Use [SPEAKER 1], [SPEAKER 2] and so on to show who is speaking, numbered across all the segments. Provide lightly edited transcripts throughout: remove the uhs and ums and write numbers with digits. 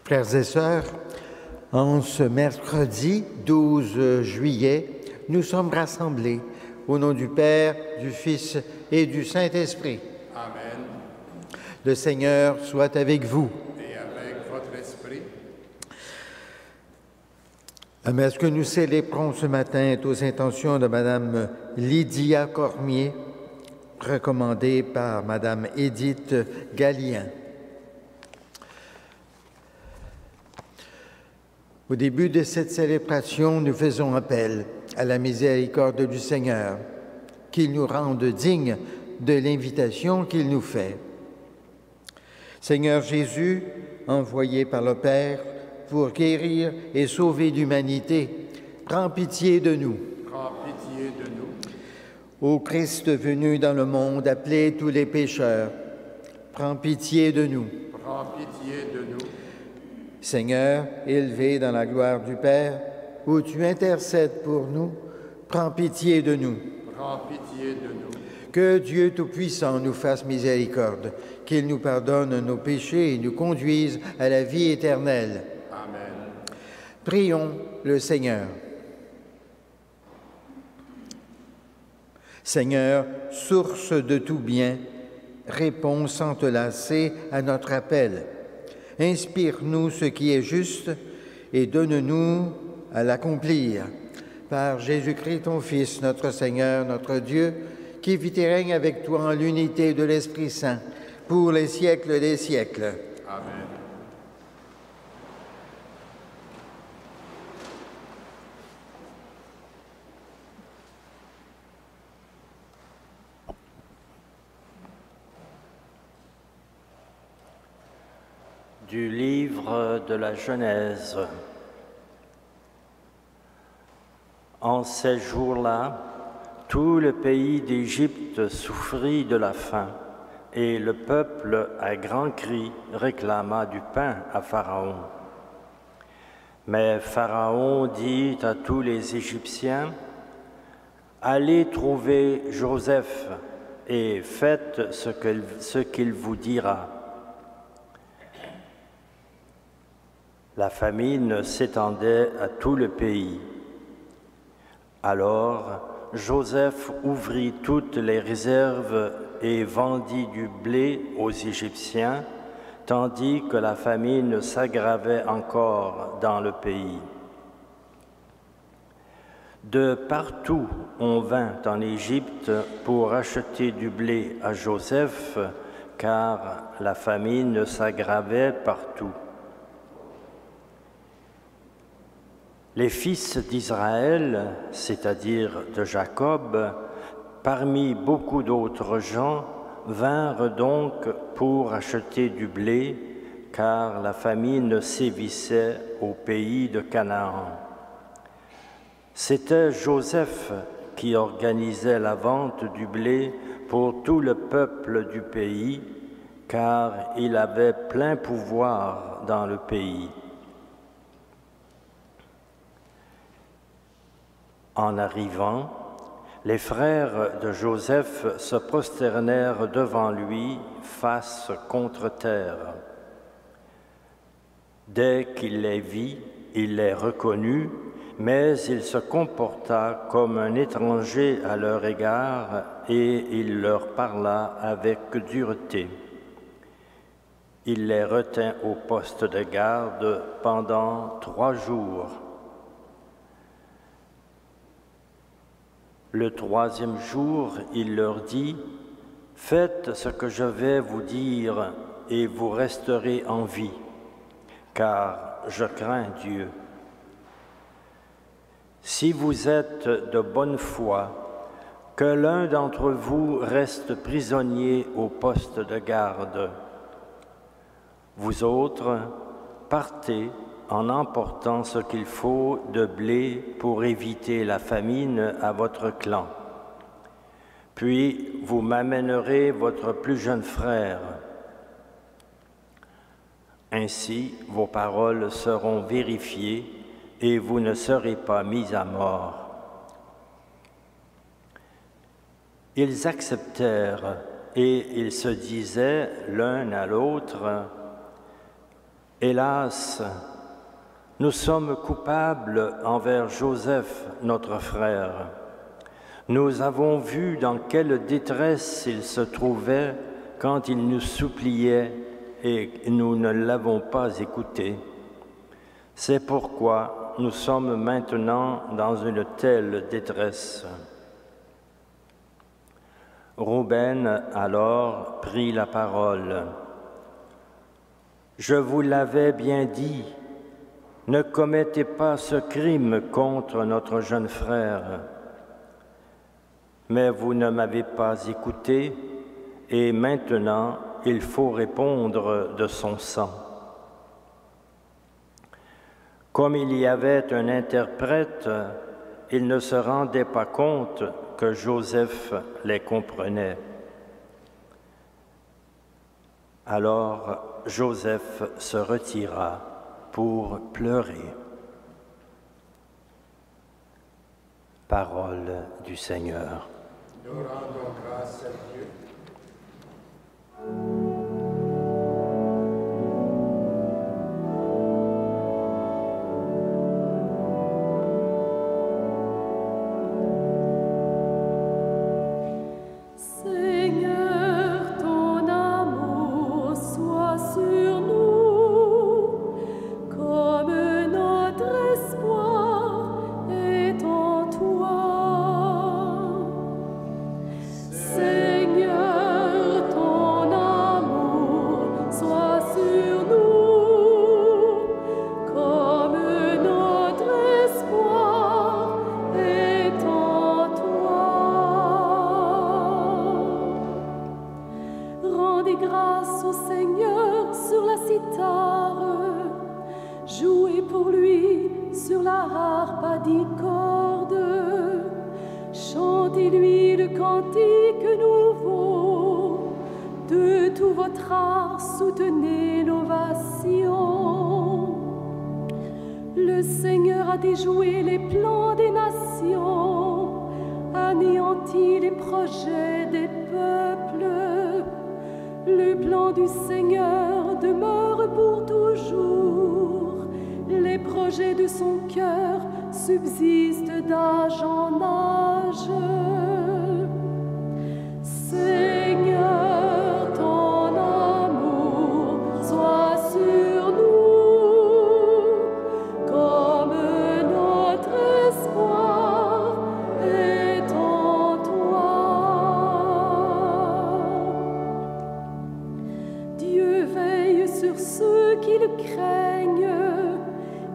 [SPEAKER 1] Frères et sœurs, en ce mercredi 12 juillet, nous sommes rassemblés au nom du Père, du Fils et du Saint-Esprit.
[SPEAKER 2] Amen.
[SPEAKER 1] Le Seigneur soit avec vous.
[SPEAKER 2] Et avec votre esprit.
[SPEAKER 1] La messe que nous célébrons ce matin est aux intentions de Madame Lydia Cormier, recommandée par Madame Édith Gallien. Au début de cette célébration, nous faisons appel à la miséricorde du Seigneur, qu'il nous rende dignes de l'invitation qu'il nous fait. Seigneur Jésus, envoyé par le Père pour guérir et sauver l'humanité, prends pitié de nous.
[SPEAKER 2] Prends pitié de nous.
[SPEAKER 1] Ô Christ venu dans le monde, appeler tous les pécheurs, prends pitié de nous.
[SPEAKER 2] Prends pitié de nous.
[SPEAKER 1] Seigneur, élevé dans la gloire du Père, où tu intercèdes pour nous, prends pitié de nous.
[SPEAKER 2] Prends pitié de nous.
[SPEAKER 1] Que Dieu Tout-Puissant nous fasse miséricorde, qu'il nous pardonne nos péchés et nous conduise à la vie éternelle.
[SPEAKER 2] Amen.
[SPEAKER 1] Prions le Seigneur. Seigneur, source de tout bien, réponds sans te lasser à notre appel. Inspire-nous ce qui est juste et donne-nous à l'accomplir. Par Jésus-Christ, ton Fils, notre Seigneur, notre Dieu, qui vit et règne avec toi en l'unité de l'Esprit Saint, pour les siècles des siècles.
[SPEAKER 2] Amen.
[SPEAKER 3] Du livre de la Genèse. En ces jours-là, tout le pays d'Égypte souffrit de la faim, et le peuple, à grands cris, réclama du pain à Pharaon. Mais Pharaon dit à tous les Égyptiens, « Allez trouver Joseph et faites ce qu'il vous dira. » La famine s'étendait à tout le pays. Alors, Joseph ouvrit toutes les réserves et vendit du blé aux Égyptiens, tandis que la famine s'aggravait encore dans le pays. De partout, on vint en Égypte pour acheter du blé à Joseph, car la famine s'aggravait partout. Les fils d'Israël, c'est-à-dire de Jacob, parmi beaucoup d'autres gens, vinrent donc pour acheter du blé, car la famine sévissait au pays de Canaan. C'était Joseph qui organisait la vente du blé pour tout le peuple du pays, car il avait plein pouvoir dans le pays. En arrivant, les frères de Joseph se prosternèrent devant lui, face contre terre. Dès qu'il les vit, il les reconnut, mais il se comporta comme un étranger à leur égard et il leur parla avec dureté. Il les retint au poste de garde pendant 3 jours. Le 3e jour, il leur dit, « Faites ce que je vais vous dire et vous resterez en vie, car je crains Dieu. Si vous êtes de bonne foi, que l'un d'entre vous reste prisonnier au poste de garde. Vous autres, partez en emportant ce qu'il faut de blé pour éviter la famine à votre clan. Puis vous m'amènerez votre plus jeune frère. Ainsi, vos paroles seront vérifiées et vous ne serez pas mis à mort. » Ils acceptèrent et ils se disaient l'un à l'autre, « Hélas, nous sommes coupables envers Joseph, notre frère. Nous avons vu dans quelle détresse il se trouvait quand il nous suppliait et nous ne l'avons pas écouté. C'est pourquoi nous sommes maintenant dans une telle détresse. Rouben alors prit la parole. « Je vous l'avais bien dit, ne commettez pas ce crime contre notre jeune frère. Mais vous ne m'avez pas écouté, et maintenant il faut répondre de son sang. » Comme il y avait un interprète, il ne se rendait pas compte que Joseph les comprenait. Alors Joseph se retira pour pleurer. Parole du Seigneur.
[SPEAKER 2] Nous rendons grâce à Dieu.
[SPEAKER 4] Soutenez l'ovation. Le Seigneur a déjoué les plans des nations, anéanti les projets des peuples. Le plan du Seigneur demeure pour toujours. Les projets de son cœur subsistent d'âge en âge. Seigneur, ton amour soit sur nous, comme notre espoir est en toi. Dieu veille sur ceux qui le craignent,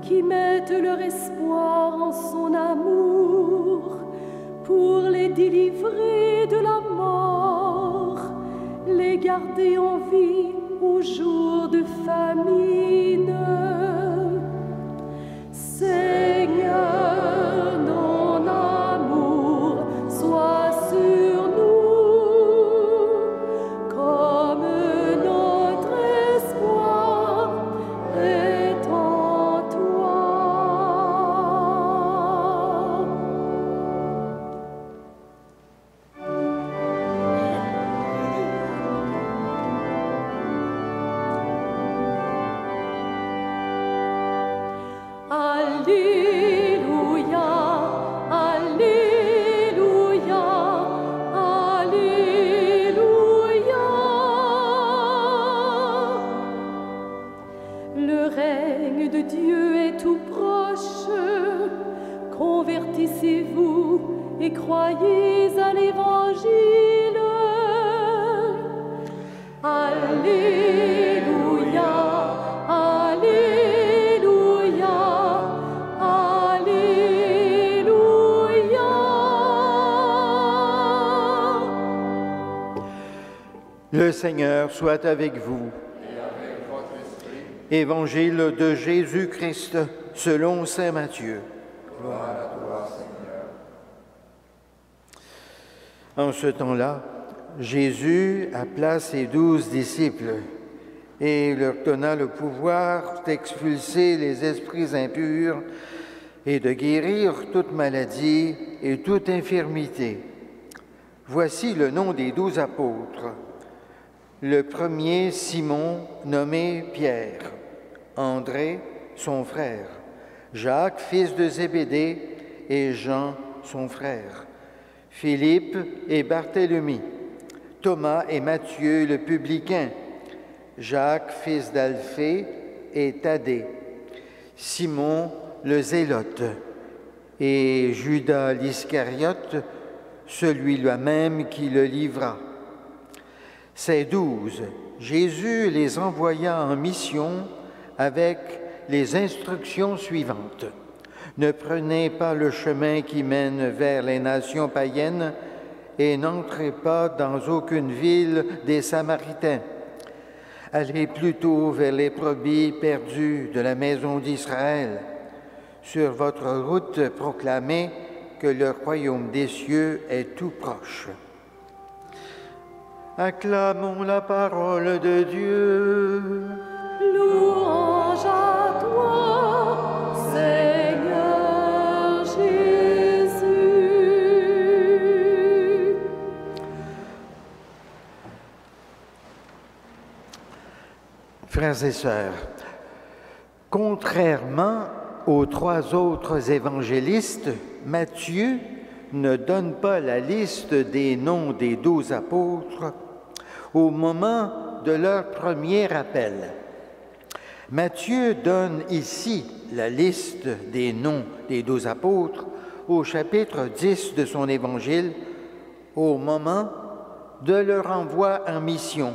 [SPEAKER 4] qui mettent leur espoir en son amour, pour les délivrer de la mort, les garder en vie au jour de famine. Seigneur, ton amour soit sur nous, comme notre espoir est en toi. Alléluia, Alléluia, Alléluia. Le règne de Dieu est tout proche. Convertissez-vous et croyez à l'Évangile. Alléluia, Alléluia, Alléluia.
[SPEAKER 1] Le Seigneur soit avec vous.
[SPEAKER 2] Et avec votre esprit,
[SPEAKER 1] Évangile de Jésus-Christ selon saint Matthieu.
[SPEAKER 2] gloire à toi, Seigneur.
[SPEAKER 1] En ce temps-là, Jésus appela ses 12 disciples et leur donna le pouvoir d'expulser les esprits impurs et de guérir toute maladie et toute infirmité. Voici le nom des 12 apôtres. Le premier, Simon, nommé Pierre, André, son frère, Jacques, fils de Zébédée, et Jean, son frère, Philippe et Barthélemy, Thomas et Matthieu le publicain, Jacques, fils d'Alphée, et Thaddée, Simon le Zélote, et Judas l'Iscariote, celui-là même qui le livra. Ces 12, Jésus les envoya en mission avec les instructions suivantes. Ne prenez pas le chemin qui mène vers les nations païennes et n'entrez pas dans aucune ville des Samaritains. Allez plutôt vers les brebis perdues de la maison d'Israël. Sur votre route, proclamez que le royaume des cieux est tout proche. Acclamons la parole de Dieu.
[SPEAKER 4] Louange à toi, Seigneur Jésus.
[SPEAKER 1] Frères et sœurs, contrairement aux 3 autres évangélistes, Matthieu ne donne pas la liste des noms des 12 apôtres au moment de leur premier appel. Matthieu donne ici la liste des noms des 12 apôtres au chapitre 10 de son évangile, au moment de leur envoi en mission.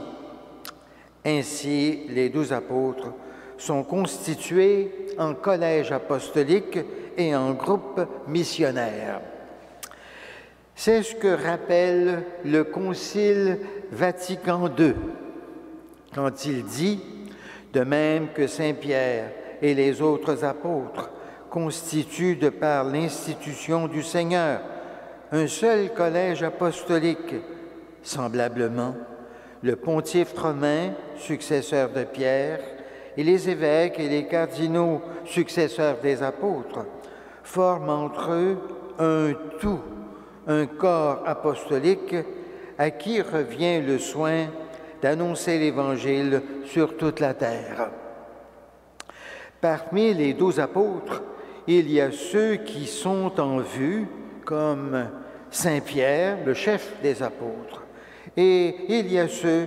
[SPEAKER 1] Ainsi, les 12 apôtres sont constitués en collège apostolique et en groupe missionnaire. C'est ce que rappelle le Concile Vatican II quand il dit « De même que Saint Pierre et les autres apôtres constituent de par l'institution du Seigneur un seul collège apostolique, semblablement, le pontife romain, successeur de Pierre, et les évêques et les cardinaux, successeurs des apôtres, forment entre eux un tout, un corps apostolique à qui revient le soin d'annoncer l'Évangile sur toute la terre. Parmi les 12 apôtres, il y a ceux qui sont en vue, comme Saint Pierre, le chef des apôtres, et il y a ceux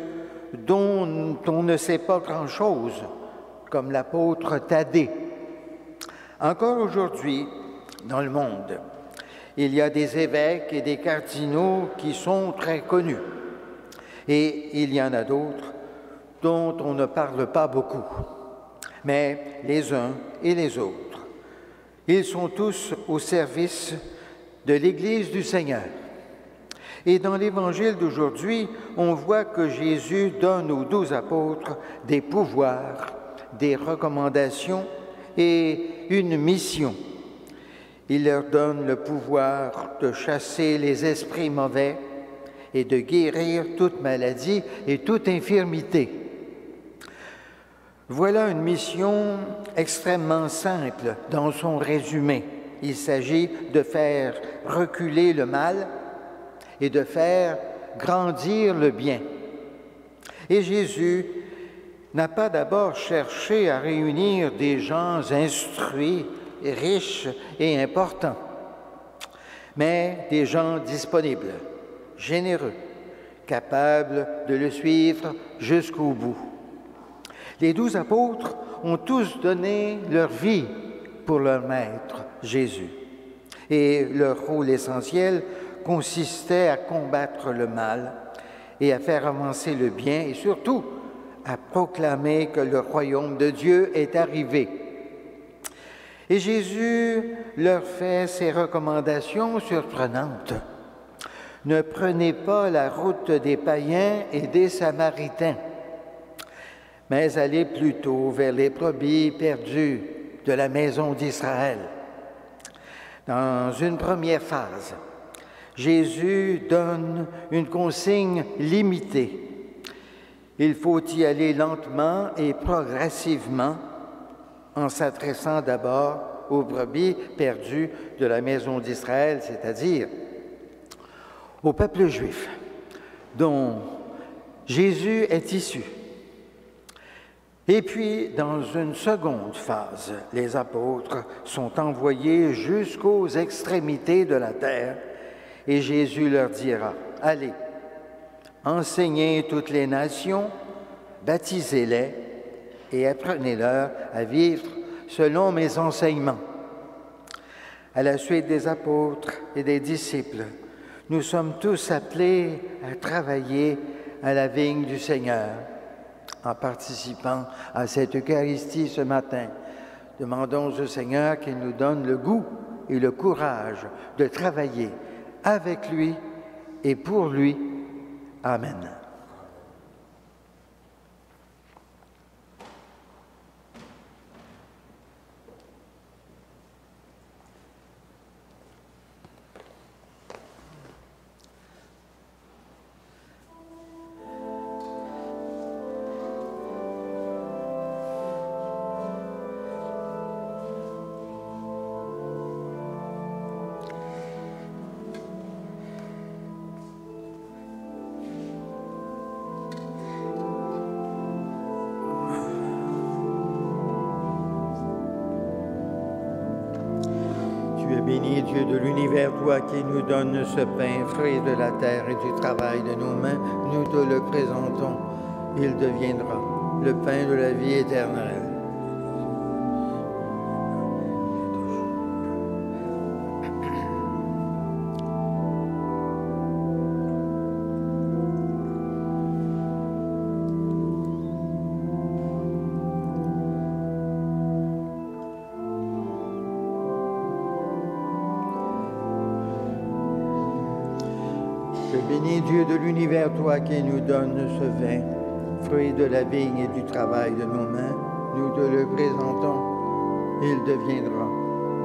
[SPEAKER 1] dont on ne sait pas grand-chose, comme l'apôtre Thaddée. Encore aujourd'hui, dans le monde, il y a des évêques et des cardinaux qui sont très connus. Et il y en a d'autres dont on ne parle pas beaucoup. Mais les uns et les autres, ils sont tous au service de l'Église du Seigneur. Et dans l'Évangile d'aujourd'hui, on voit que Jésus donne aux 12 apôtres des pouvoirs, des recommandations et une mission. Il leur donne le pouvoir de chasser les esprits mauvais et de guérir toute maladie et toute infirmité. Voilà une mission extrêmement simple dans son résumé. Il s'agit de faire reculer le mal et de faire grandir le bien. Et Jésus n'a pas d'abord cherché à réunir des gens instruits, riches et importants, mais des gens disponibles, généreux, capables de le suivre jusqu'au bout. Les 12 apôtres ont tous donné leur vie pour leur maître, Jésus. Et leur rôle essentiel consistait à combattre le mal et à faire avancer le bien et surtout à proclamer que le royaume de Dieu est arrivé. Et Jésus leur fait ces recommandations surprenantes. Ne prenez pas la route des païens et des Samaritains, mais allez plutôt vers les brebis perdues de la maison d'Israël. Dans une première phase, Jésus donne une consigne limitée. Il faut y aller lentement et progressivement en s'adressant d'abord aux brebis perdues de la maison d'Israël, c'est-à-dire au peuple juif dont Jésus est issu. Et puis, dans une seconde phase, les apôtres sont envoyés jusqu'aux extrémités de la terre et Jésus leur dira, « Allez, enseignez toutes les nations, baptisez-les et apprenez-leur à vivre selon mes enseignements. » À la suite des apôtres et des disciples, nous sommes tous appelés à travailler à la vigne du Seigneur. En participant à cette Eucharistie ce matin, demandons au Seigneur qu'il nous donne le goût et le courage de travailler avec lui et pour lui. Amen. Béni Dieu de l'univers, toi qui nous donnes ce pain, fruit de la terre et du travail de nos mains, nous te le présentons. Il deviendra le pain de la vie éternelle. Béni Dieu de l'univers, toi qui nous donnes ce vin, fruit de la vigne et du travail de nos mains, nous te le présentons. Il deviendra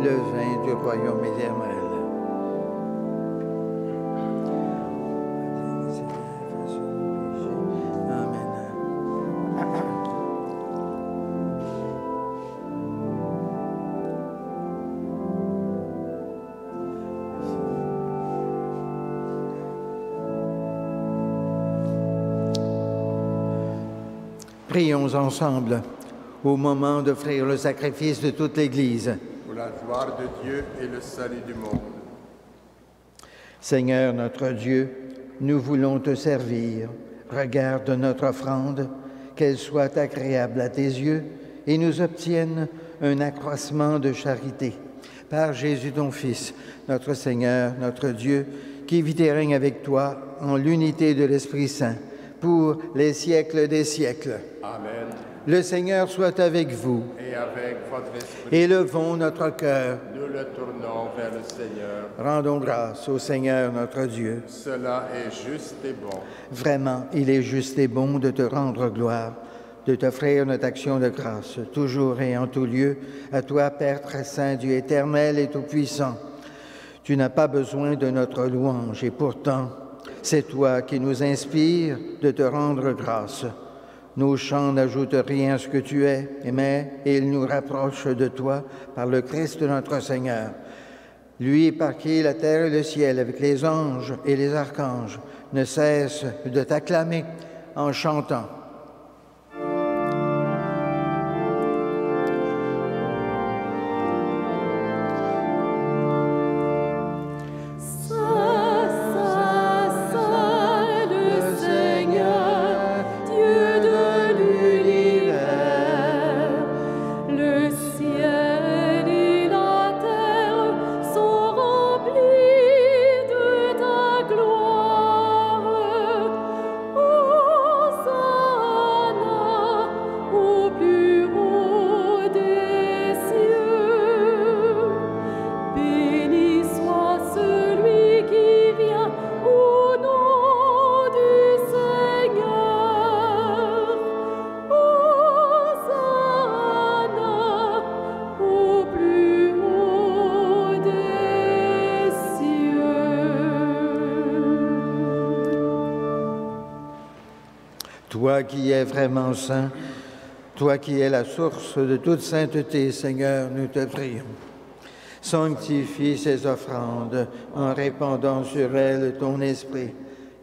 [SPEAKER 1] le vin du royaume éternel. Prions ensemble au moment d'offrir le sacrifice de toute l'Église.
[SPEAKER 2] Pour la gloire de Dieu et le salut du monde.
[SPEAKER 1] Seigneur notre Dieu, nous voulons te servir. Regarde notre offrande, qu'elle soit agréable à tes yeux et nous obtienne un accroissement de charité. Par Jésus ton Fils, notre Seigneur, notre Dieu, qui vit et règne avec toi en l'unité de l'Esprit Saint, pour les siècles des siècles.
[SPEAKER 2] Amen.
[SPEAKER 1] Le Seigneur soit avec vous.
[SPEAKER 2] Et avec votre esprit.
[SPEAKER 1] Élevons notre cœur.
[SPEAKER 2] Nous le tournons vers le Seigneur.
[SPEAKER 1] Rendons grâce au Seigneur notre Dieu.
[SPEAKER 2] Cela est juste et bon.
[SPEAKER 1] Vraiment, il est juste et bon de te rendre gloire, de t'offrir notre action de grâce, toujours et en tout lieu, à toi, Père très saint, Dieu éternel et tout-puissant. Tu n'as pas besoin de notre louange et pourtant, c'est toi qui nous inspires de te rendre grâce. Nos chants n'ajoutent rien à ce que tu es, mais ils nous rapprochent de toi par le Christ notre Seigneur. Lui par qui la terre et le ciel, avec les anges et les archanges, ne cessent de t'acclamer en chantant. Toi qui es vraiment saint, toi qui es la source de toute sainteté, Seigneur, nous te prions. Sanctifie ces offrandes en répandant sur elles ton esprit,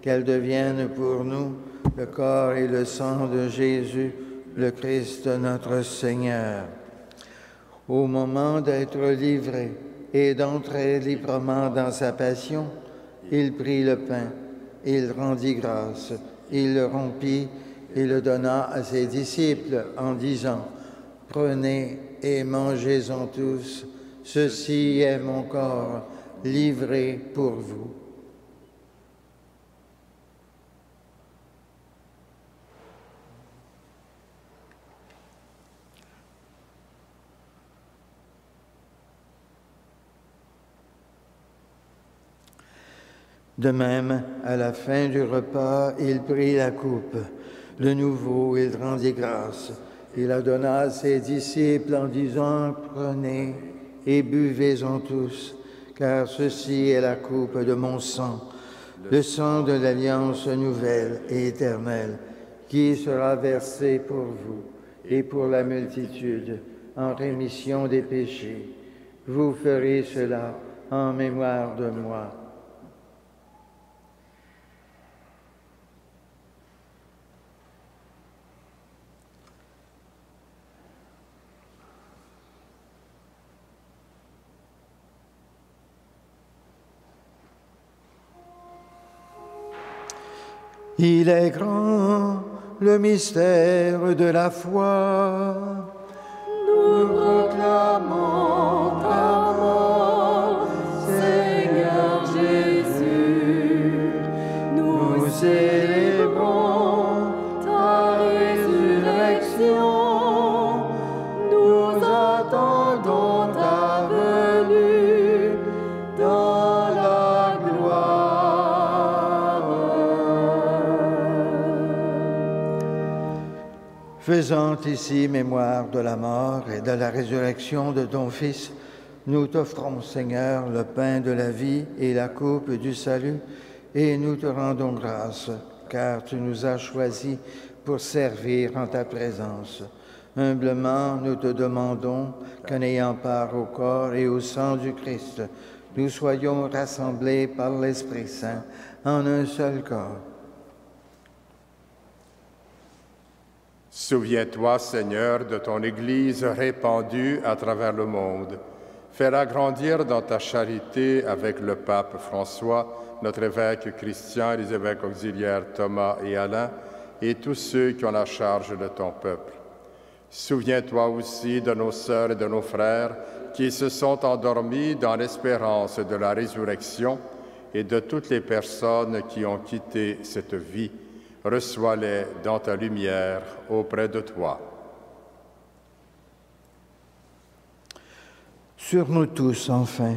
[SPEAKER 1] qu'elles deviennent pour nous le corps et le sang de Jésus, le Christ notre Seigneur. Au moment d'être livré et d'entrer librement dans sa passion, il prit le pain, il rendit grâce, il le rompit et le donna à ses disciples en disant, « Prenez et mangez-en tous, ceci est mon corps livré pour vous. » De même, à la fin du repas, il prit la coupe. De nouveau, il rendit grâce. Il la donna à ses disciples en disant, « Prenez et buvez-en tous, car ceci est la coupe de mon sang, le sang de l'alliance nouvelle et éternelle, qui sera versé pour vous et pour la multitude en rémission des péchés. Vous ferez cela en mémoire de moi. » Il est grand, le mystère de la foi.
[SPEAKER 4] Nous proclamons ta mort, Seigneur Jésus. Nous célébrons ta résurrection. Nous attendons ta venue dans la gloire.
[SPEAKER 1] Faisant ici mémoire de la mort et de la résurrection de ton Fils, nous t'offrons, Seigneur, le pain de la vie et la coupe du salut, et nous te rendons grâce, car tu nous as choisis pour servir en ta présence. Humblement, nous te demandons qu'en ayant part au corps et au sang du Christ, nous soyons rassemblés par l'Esprit Saint en un seul corps.
[SPEAKER 2] Souviens-toi, Seigneur, de ton Église répandue à travers le monde. Fais-la grandir dans ta charité avec le pape François, notre évêque Christian, les évêques auxiliaires Thomas et Alain, et tous ceux qui ont la charge de ton peuple. Souviens-toi aussi de nos sœurs et de nos frères qui se sont endormis dans l'espérance de la résurrection et de toutes les personnes qui ont quitté cette vie. Reçois-les dans ta lumière auprès de toi.
[SPEAKER 1] Sur nous tous, enfin,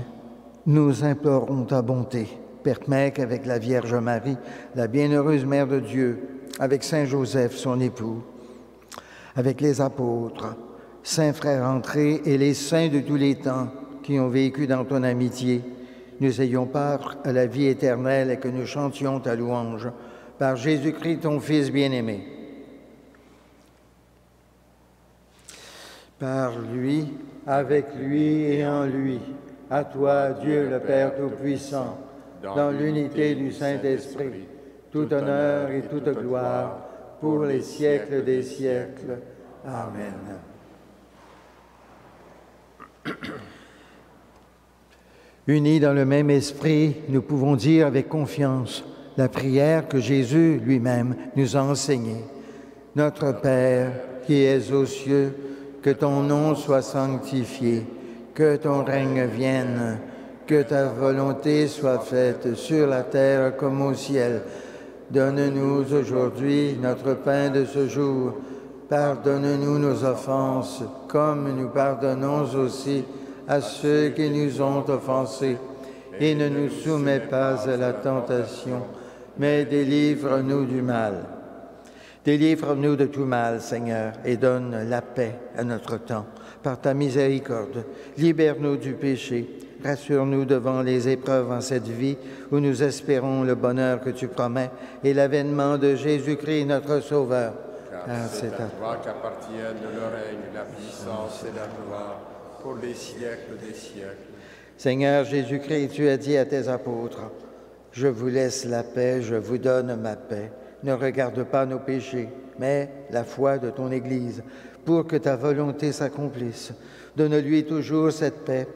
[SPEAKER 1] nous implorons ta bonté. Permets qu'avec la Vierge Marie, la bienheureuse Mère de Dieu, avec Saint Joseph, son époux, avec les apôtres, saints frères entrés et les saints de tous les temps qui ont vécu dans ton amitié, nous ayons part à la vie éternelle et que nous chantions ta louange. Par Jésus-Christ, ton Fils bien-aimé. Par lui, avec lui et en lui, à toi, Dieu le Père Tout-Puissant, dans l'unité du Saint-Esprit, tout honneur et toute gloire pour les siècles des siècles. Amen. Unis dans le même esprit, nous pouvons dire avec confiance la prière que Jésus lui-même nous a enseignée. Notre Père, qui es aux cieux, que ton nom soit sanctifié, que ton règne vienne, que ta volonté soit faite sur la terre comme au ciel. Donne-nous aujourd'hui notre pain de ce jour. Pardonne-nous nos offenses, comme nous pardonnons aussi à ceux qui nous ont offensés. Et ne nous soumets pas à la tentation, mais délivre-nous du mal. Délivre-nous de tout mal, Seigneur, et donne la paix à notre temps. Par ta miséricorde, libère-nous du péché. Rassure-nous devant les épreuves en cette vie où nous espérons le bonheur que tu promets et l'avènement de Jésus-Christ, notre Sauveur.
[SPEAKER 2] Car c'est à toi qu'appartiennent le règne, la puissance et la gloire pour les siècles des siècles.
[SPEAKER 1] Seigneur Jésus-Christ, tu as dit à tes apôtres, « Je vous laisse la paix, je vous donne ma paix. Ne regarde pas nos péchés, mais la foi de ton Église, pour que ta volonté s'accomplisse. Donne-lui toujours cette paix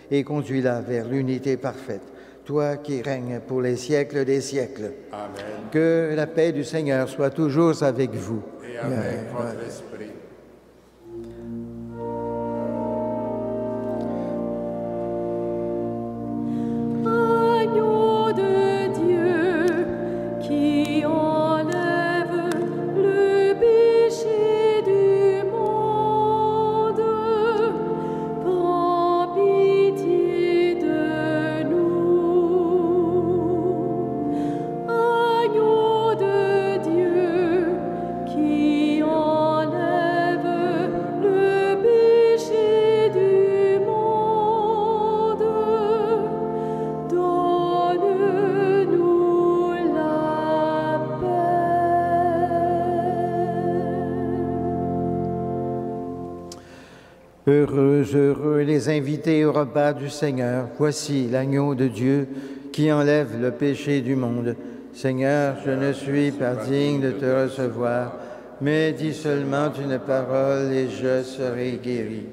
[SPEAKER 1] et conduis-la vers l'unité parfaite, toi qui règnes pour les siècles des siècles.
[SPEAKER 2] Amen.
[SPEAKER 1] Que la paix du Seigneur soit toujours avec vous.
[SPEAKER 2] Et avec votre esprit.
[SPEAKER 4] Agneau de Dieu qui enlève le péché du monde, prends pitié de nous. Agneau de Dieu qui enlève le péché du monde, donne-nous la paix.
[SPEAKER 1] Heureux, heureux les invités au repas du Seigneur. Voici l'agneau de Dieu qui enlève le péché du monde. Seigneur, je ne suis pas digne de te recevoir, mais dis seulement une parole et je serai guéri.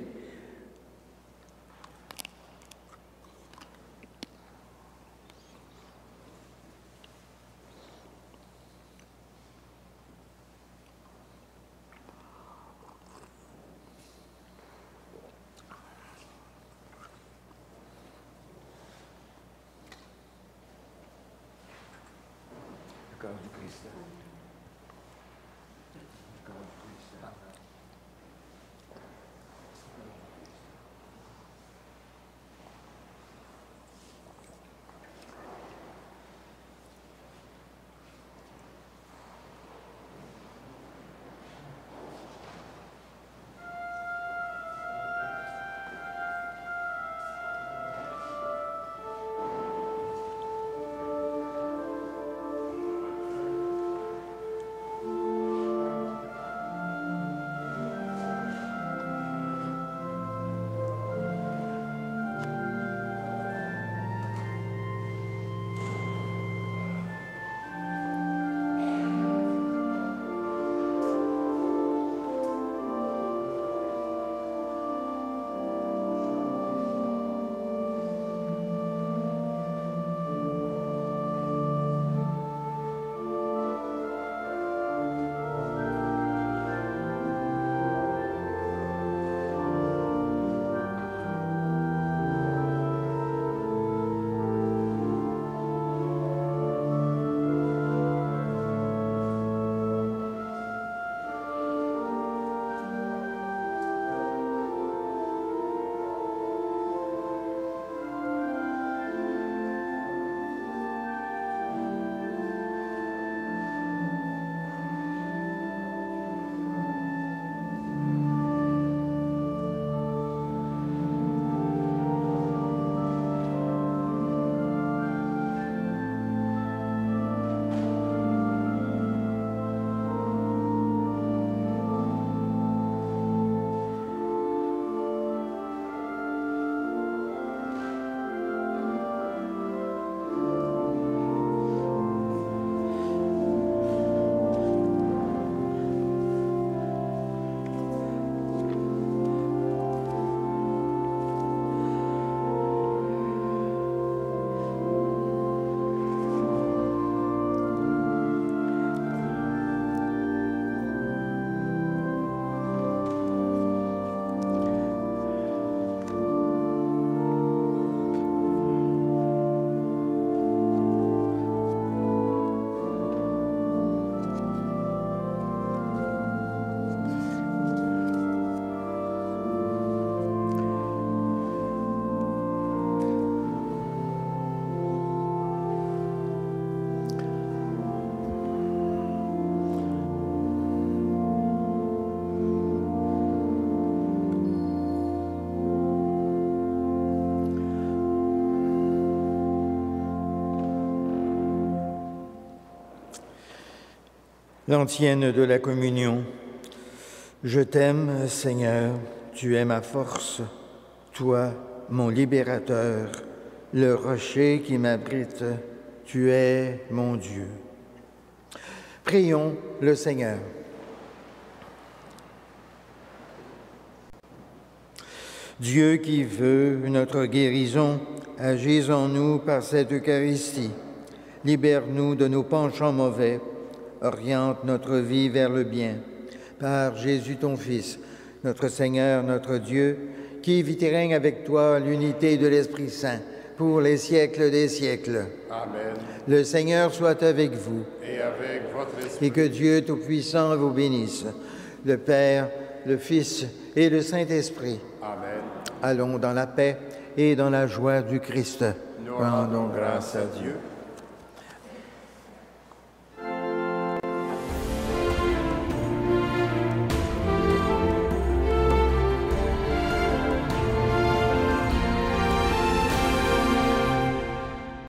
[SPEAKER 1] L'antienne de la communion. Je t'aime, Seigneur, tu es ma force, toi, mon libérateur, le rocher qui m'abrite, tu es mon Dieu. Prions le Seigneur. Dieu qui veut notre guérison, agis en nous par cette Eucharistie. Libère-nous de nos penchants mauvais, oriente notre vie vers le bien. Par Jésus ton Fils, notre Seigneur, notre Dieu, qui vit et règne avec toi à l'unité de l'Esprit Saint, pour les siècles des siècles.
[SPEAKER 2] Amen.
[SPEAKER 1] Le Seigneur soit avec vous.
[SPEAKER 2] Et avec votre esprit.
[SPEAKER 1] Et que Dieu Tout-Puissant vous bénisse, le Père, le Fils et le Saint-Esprit.
[SPEAKER 2] Amen.
[SPEAKER 1] Allons dans la paix et dans la joie du Christ.
[SPEAKER 2] Nous rendons grâce à Dieu.